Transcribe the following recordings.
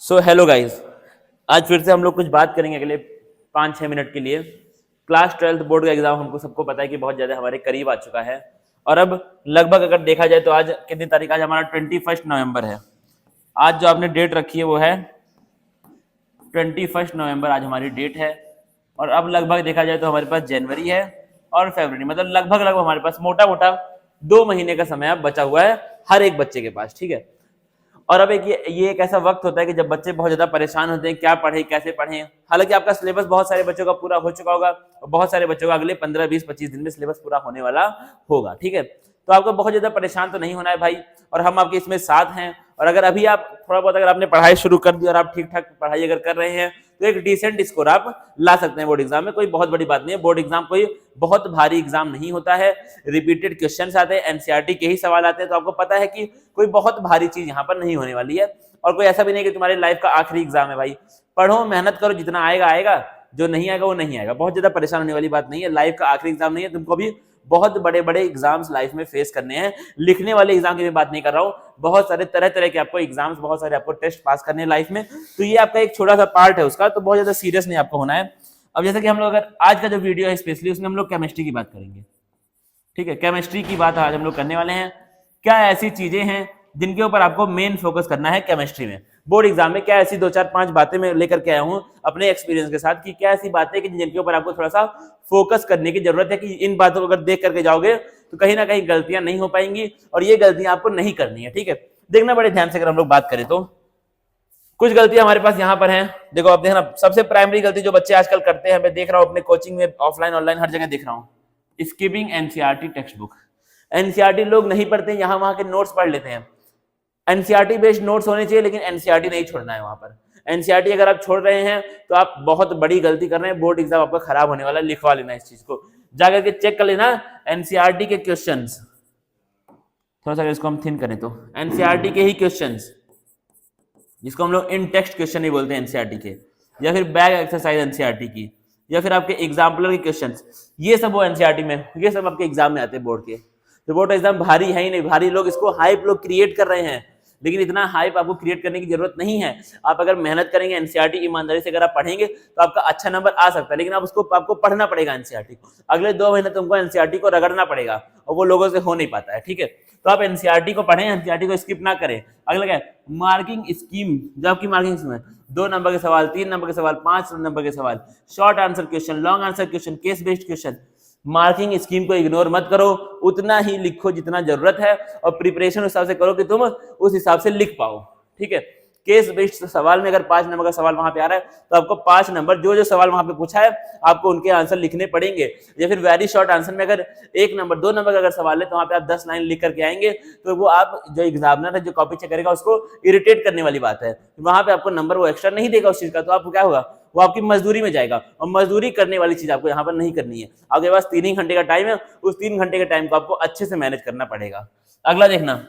So hello guys, आज फिर से हम लोग कुछ बात करेंगे अगले 5-6 मिनट के लिए। क्लास 12th बोर्ड का एग्जाम हमको सबको पता है कि बहुत ज़्यादा हमारे करीब आ चुका है और अब लगभग अगर देखा जाए तो आज कितनी तारीख, आज हमारा 21 नवंबर है। आज जो आपने डेट रखी है वो है 21 नवंबर, आज हमारी डेट है। और अब लगभग देखा जाए तो हमारे पास जनवरी है और फरवरी, मतलब लगभग हमारे पास मोटा मोटा 2 महीने का समय अब बचा हुआ है हर एक बच्चे के पास, ठीक है। और अब ये एक ऐसा वक्त होता है कि जब बच्चे बहुत ज्यादा परेशान होते हैं, क्या पढ़े कैसे पढ़े। हालांकि आपका सिलेबस बहुत सारे बच्चों का पूरा हो चुका होगा और बहुत सारे बच्चों का अगले 15, 20, 25 दिन में सिलेबस पूरा होने वाला होगा, ठीक है। तो आपको बहुत ज्यादा परेशान तो नहीं होना है भाई, और हम आपके इसमें साथ हैं। और अगर अभी आप थोड़ा बहुत अगर आपने पढ़ाई शुरू कर दी और आप ठीक ठाक पढ़ाई अगर कर रहे हैं तो एक डिसेंट स्कोर आप ला सकते हैं बोर्ड एग्जाम में। कोई बहुत बड़ी बात नहीं है, बोर्ड एग्जाम कोई बहुत भारी एग्जाम नहीं होता है। रिपीटेड क्वेश्चंस आते हैं, एनसीईआरटी के ही सवाल आते हैं, तो आपको पता है कि कोई बहुत भारी चीज यहाँ पर नहीं होने वाली है। और कोई ऐसा भी नहीं कि तुम्हारी लाइफ का आखिरी एग्जाम है भाई। पढ़ो, मेहनत करो, जितना आएगा आएगा, जो नहीं आएगा वो नहीं आएगा। बहुत ज्यादा परेशान होने वाली बात नहीं है, लाइफ का आखिरी एग्जाम नहीं है। तुमको भी बहुत बड़े बड़े एग्जाम्स लाइफ में फेस करने हैं। लिखने वाले एग्जाम की मैं बात नहीं कर रहा हूँ, बहुत सारे तरह तरह के आपको एग्जाम्स, बहुत सारे आपको टेस्ट पास करने हैं लाइफ में। तो ये आपका एक छोटा सा पार्ट है उसका, तो बहुत ज्यादा सीरियस नहीं आपको होना है। अब जैसे कि हम लोग अगर आज का जो वीडियो है स्पेशली उसमें हम लोग केमिस्ट्री की बात करेंगे, ठीक है। केमिस्ट्री की बात आज हम लोग करने वाले हैं। क्या ऐसी चीजें हैं जिनके ऊपर आपको मेन फोकस करना है केमिस्ट्री में बोर्ड एग्जाम में? क्या ऐसी 2-4-5 बातें मैं लेकर के आया हूं अपने एक्सपीरियंस के साथ कि क्या ऐसी बातें कि जिनके ऊपर आपको थोड़ा सा फोकस करने की जरूरत है कि इन बातों को अगर देख करके जाओगे तो कहीं ना कहीं गलतियां नहीं हो पाएंगी और ये गलतियां आपको नहीं करनी है, ठीक है। देखना बड़े ध्यान से अगर हम लोग बात करें तो कुछ गलतियां हमारे पास यहाँ पर हैं। देखो आप देखना, सबसे प्राइमरी गलती जो बच्चे आजकल करते हैं, मैं देख रहा हूँ अपने कोचिंग में, ऑफलाइन ऑनलाइन हर जगह देख रहा हूँ, skipping NCERT text book. NCERT लोग नहीं पढ़ते, यहाँ वहां के नोट्स पढ़ लेते हैं। एनसीईआरटी बेस्ड नोट्स होने चाहिए, लेकिन एनसीईआरटी नहीं छोड़ना है वहां पर। एनसीईआरटी अगर आप छोड़ रहे हैं तो आप बहुत बड़ी गलती कर रहे हैं। बोर्ड एग्जाम आपका खराब होने वाला है, लिखवा लेना इस चीज को, जाकर के चेक कर लेना एनसीईआरटी के क्वेश्चंस। थोड़ा सा इसको हम थिन करें तो एनसीईआरटी के ही क्वेश्चंस, जिसको हम लोग इन टेक्स्ट क्वेश्चन नहीं बोलते एनसीईआरटी के, या फिर बैग एक्सरसाइज एनसीईआरटी की, या फिर आपके एग्जाम्पलर के क्वेश्चंस, ये सब वो एनसीईआरटी में, ये सब आपके एग्जाम में आते हैं बोर्ड के। तो बोर्ड एग्जाम भारी है ही नहीं, भारी लोग इसको हाइप लोग क्रिएट कर रहे हैं, लेकिन इतना हाइप आपको क्रिएट करने की जरूरत नहीं है। आप अगर मेहनत करेंगे, एनसीईआरटी ईमानदारी से अगर आप पढ़ेंगे तो आपका अच्छा नंबर आ सकता है, लेकिन आप उसको आपको पढ़ना पड़ेगा एनसीईआरटी को। अगले 2 महीने तुमको एनसीईआरटी को रगड़ना पड़ेगा और वो लोगों से हो नहीं पाता है, ठीक है। तो आप एनसीईआरटी को पढ़ें, एनसीईआरटी को स्किप ना करें। अगला क्या है, मार्किंग स्कीम। जो आपकी मार्किंग स्कीम है, 2 नंबर के सवाल, 3 नंबर के सवाल, 5 नंबर के सवाल, short answer question, long answer question, case based question. Marking scheme को इग्नोर मत करो, उतना ही लिखो जितना जरूरत है और प्रिपरेशन उस हिसाब से करो कि तुम उस हिसाब से लिख पाओ, ठीक है। केस बेस्ड सवाल में अगर 5 नंबर का सवाल वहां पे आ रहा है तो आपको 5 नंबर जो जो सवाल वहां पे पूछा है आपको उनके आंसर लिखने पड़ेंगे। या फिर वेरी शॉर्ट आंसर में अगर 1 नंबर 2 नंबर का अगर सवाल है तो वहां पे आप 10 लाइन लिख करके आएंगे, तो वो आप जो एग्जामिनर है जो कॉपी चेक करेगा उसको इरिटेट करने वाली बात है। वहां पे आपको नंबर वो एक्स्ट्रा नहीं देगा उस चीज का, तो आपको क्या होगा, वो आपकी मजदूरी में जाएगा और मजदूरी करने वाली चीज आपको यहाँ पर नहीं करनी है। आपके पास 3 ही घंटे का टाइम है, उस 3 घंटे के टाइम को आपको अच्छे से मैनेज करना पड़ेगा। अगला देखना,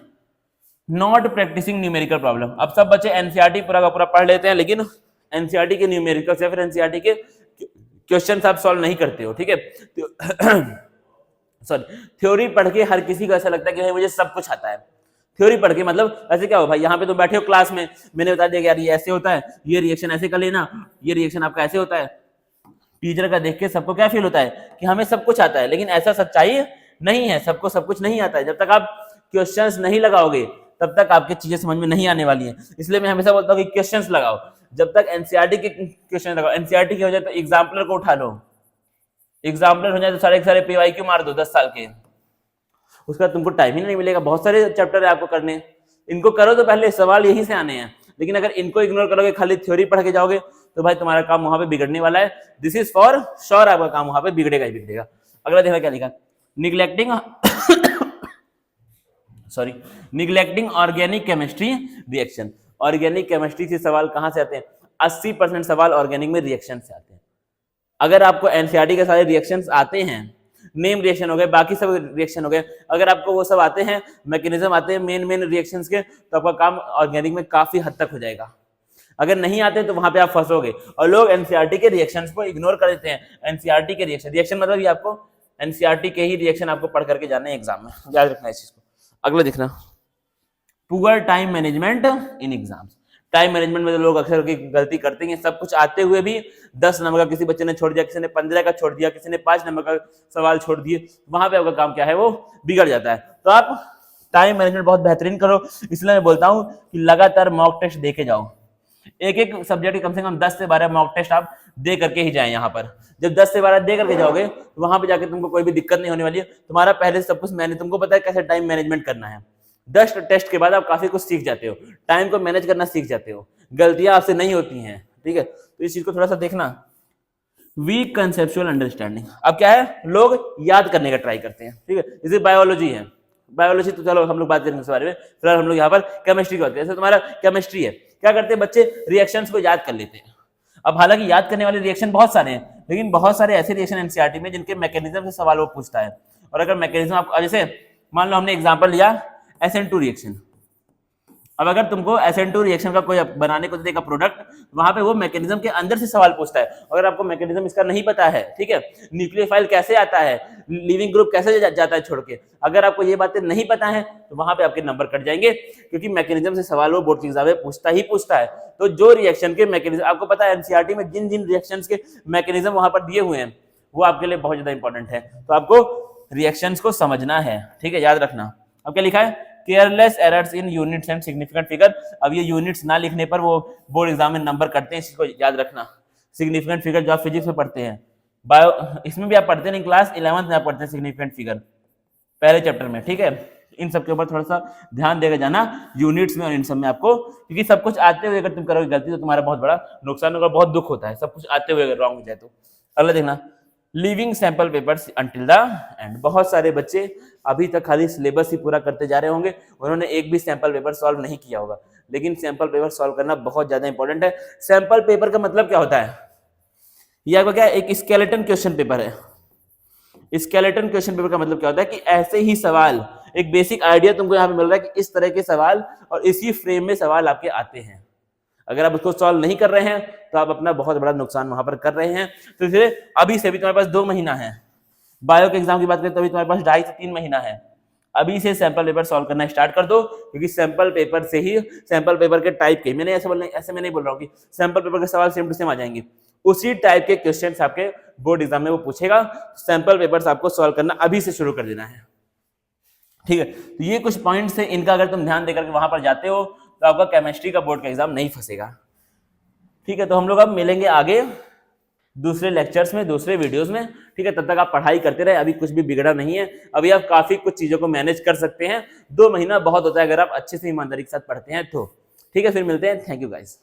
नॉट प्रैक्टिसिंग न्यूमेरिकल प्रॉब्लम। अब सब बच्चे एनसीईआरटी पूरा का पूरा पढ़ लेते हैं, लेकिन एनसीईआरटी के न्यूमेरिकल या फिर एनसीईआरटी के क्वेश्चन आप सॉल्व नहीं करते हो, ठीक है। सॉरी, थ्योरी पढ़ के हर किसी को ऐसा लगता है कि भाई मुझे सब कुछ आता है। थ्योरी पढ़ के मतलब ऐसे क्या हो भाई, यहाँ पे तुम बैठे हो क्लास में, मैंने बता दिया कि यार ये ऐसे होता है, ये रिएक्शन ऐसे कर लेना, ये रिएक्शन आपका ऐसे होता है। टीचर का देख के सबको क्या फील होता है कि हमें सब कुछ आता है, लेकिन ऐसा सच्चाई नहीं है, सबको सब कुछ नहीं आता है। जब तक आप क्वेश्चंस नहीं लगाओगे तब तक आपकी चीजें समझ में नहीं आने वाली हैं। इसलिए मैं हमेशा बोलता हूँ कि क्वेश्चंस लगाओ। जब तक एनसीईआरटी के क्वेश्चन लगाओ, एनसीईआरटी की हो जाए तो एग्जाम्पलर को उठा लो, एग्जाम्पलर हो जाए तो सारे के सारे पीवाईक्यू मार दो 10 साल के, उसका तुमको टाइम ही नहीं मिलेगा। बहुत सारे चैप्टर है आपको करने, इनको करो तो पहले सवाल यहीं से आने हैं। लेकिन अगर इनको इग्नोर करोगे, खाली थ्योरी पढ़ के जाओगे, तो भाई तुम्हारा काम वहां पे बिगड़ने वाला है। दिस इज फॉर श्योर, आपका काम वहां पे बिगड़ेगा ही बिगड़ेगा। अगला देखा क्या लिखा, neglecting sorry neglecting organic chemistry reaction. Organic chemistry से सवाल कहां से आते हैं, 80% सवाल ऑर्गेनिक में रिएक्शन से आते हैं। अगर आपको एनसीईआरटी के सारे रिएक्शंस आते हैं, नेम रिएक्शन हो गए, बाकी सब रिएक्शन हो गए, अगर आपको वो सब आते हैं, मैकेनिज्म आते हैं मेन रिएक्शंस के, तो आपका काम ऑर्गेनिक में काफी हद तक हो जाएगा। अगर नहीं आते तो वहां पे आप फंसोगे। और लोग एनसीईआरटी के रिएक्शंस को इग्नोर कर देते हैं। एनसीईआरटी के रिएक्शन मतलब ये आपको एनसीईआरटी के ही रिएक्शन आपको पढ़ करके जाने हैं एग्जाम में, याद रखना इस चीज को। अगला देखना, पुअर टाइम मैनेजमेंट इन एग्जाम्स। टाइम मैनेजमेंट में तो लोग अक्सर की गलती करते हैं, सब कुछ आते हुए भी 10 नंबर का किसी बच्चे ने छोड़ दिया, किसी ने 15 का छोड़ दिया, किसी ने 5 नंबर का सवाल छोड़ दिए, वहां पे आपका काम क्या है वो बिगड़ जाता है। तो आप टाइम मैनेजमेंट बहुत बेहतरीन करो, इसलिए मैं बोलता हूँ कि लगातार मॉक टेस्ट देके जाओ। एक एक सब्जेक्ट के कम से कम 10 से 12 मॉक टेस्ट आप दे करके ही जाएं। यहाँ पर जब 10 से 12 दे करके जाओगे तो वहां पे जाके तुमको कोई भी दिक्कत नहीं होने वाली है। तुम्हारा पहले से सब कुछ मैंने तुमको पता है कैसे टाइम मैनेजमेंट करना है। 10 टेस्ट के बाद आप काफी कुछ सीख जाते हो, टाइम को मैनेज करना सीख जाते हो, गलतियां आपसे नहीं होती हैं। ठीक है, तो इस चीज को थोड़ा सा देखना। वीक कंसेप्चुअल अंडरस्टैंडिंग, अब क्या है, लोग याद करने का ट्राई करते हैं। ठीक है, जैसे बायोलॉजी है, बायोलॉजी तो चलो हम लोग बात करेंगे इस बारे में, फिलहाल हम लोग यहाँ पर केमिस्ट्री की बात करें। जैसे तुम्हारा केमिस्ट्री है, क्या करते हैं बच्चे, रिएक्शंस को याद कर लेते हैं। अब हालांकि याद करने वाले रिएक्शन बहुत सारे हैं, लेकिन बहुत सारे ऐसे रिएक्शन एनसीईआरटी में जिनके मैकेनिज्म से सवाल वो पूछता है। और अगर मैकेनिज्म आप जैसे मान लो हमने एग्जांपल लिया SN2 रिएक्शन, अब अगर तुमको SN2 रिएक्शन का कोई बनाने को देगा प्रोडक्ट, वहां पे वो मैकेनिज्म के अंदर से सवाल पूछता है। अगर आपको मैकेनिज्म इसका नहीं पता है, ठीक है, न्यूक्लियोफाइल कैसे आता है, लिविंग ग्रुप कैसे जाता है छोड़ के, अगर आपको ये बातें नहीं पता है तो वहां पे आपके नंबर कट जाएंगे, क्योंकि मैकेनिज्म से सवाल वो बोर्ड एग्जाम में पूछता ही पूछता है। तो जो रिएक्शन के मैकेनिज्म आपको पता है, एनसीईआरटी में जिन जिन रिएक्शन के मैकेनिज्म वहां पर दिए हुए हैं वो आपके लिए बहुत ज्यादा इंपॉर्टेंट है। तो आपको रिएक्शंस को समझना है, ठीक है, याद रखना। अब क्या लिखा है, careless errors in units and significant figure. अब ये यूनिट्स ना लिखने पर वो बोर्ड एग्जाम में नंबर करते हैं, इसको याद रखना। सिग्निफिकेंट फिगर जो आप फिजिक्स में पढ़ते हैं, बायो इसमें भी आप पढ़ते नहीं, क्लास 11th में आप पढ़ते हैं सिग्निफिकेंट फिगर पहले चैप्टर में। ठीक है, इन सब के ऊपर थोड़ा सा ध्यान देकर जाना, यूनिट्स में और इन सब में आपको, क्योंकि सब कुछ आते हुए अगर तुम करोगे गलती तो तुम्हारा बहुत बड़ा नुकसान होगा, बहुत दुख होता है सब कुछ आते हुए अगर रॉन्ग हो जाए तो। अगला देखना, leaving sample papers until the end. बहुत सारे बच्चे अभी तक खाली सिलेबस ही पूरा करते जा रहे होंगे, उन्होंने एक भी सैंपल पेपर सॉल्व नहीं किया होगा, लेकिन सैंपल पेपर सॉल्व करना बहुत ज्यादा इंपॉर्टेंट है। सैंपल पेपर का मतलब क्या होता है, यह आपका क्या, एक स्केलेटन क्वेश्चन पेपर है। स्केलेटन क्वेश्चन पेपर का मतलब क्या होता है कि ऐसे ही सवाल, एक बेसिक आइडिया तुमको यहाँ पे मिल रहा है कि इस तरह के सवाल और इसी फ्रेम में सवाल आपके आते हैं। अगर आप उसको सॉल्व नहीं कर रहे हैं तो आप अपना बहुत बड़ा नुकसान वहां पर कर रहे हैं। तो इसलिए अभी से भी तुम्हारे पास 2 महीना है, बायो के एग्जाम की बात करें तो अभी तुम्हारे पास 2.5 से 3 महीना है। अभी से सैंपल पेपर सॉल्व करना स्टार्ट कर दो, क्योंकि सैंपल पेपर से ही, सैंपल पेपर के टाइप के, मैंने ऐसे मैं नहीं बोल रहा हूँ कि सैंपल पेपर के सवाल सेम टू सेम आ जाएंगे, उसी टाइप के क्वेश्चंस आपके बोर्ड एग्जाम में वो पूछेगा। सैंपल पेपर्स आपको सॉल्व करना अभी से शुरू कर देना है। ठीक है, तो ये कुछ पॉइंट्स है, इनका अगर तुम ध्यान देकर के वहां पर जाते हो तो आपका केमिस्ट्री का बोर्ड का एग्जाम नहीं फंसेगा। ठीक है, तो हम लोग अब मिलेंगे आगे दूसरे लेक्चर्स में, दूसरे वीडियोस में। ठीक है, तब तक आप पढ़ाई करते रहे, अभी कुछ भी बिगड़ा नहीं है, अभी आप काफी कुछ चीजों को मैनेज कर सकते हैं। 2 महीना बहुत होता है अगर आप अच्छे से ईमानदारी के साथ पढ़ते हैं तो। ठीक है, फिर मिलते हैं, थैंक यू गाइस।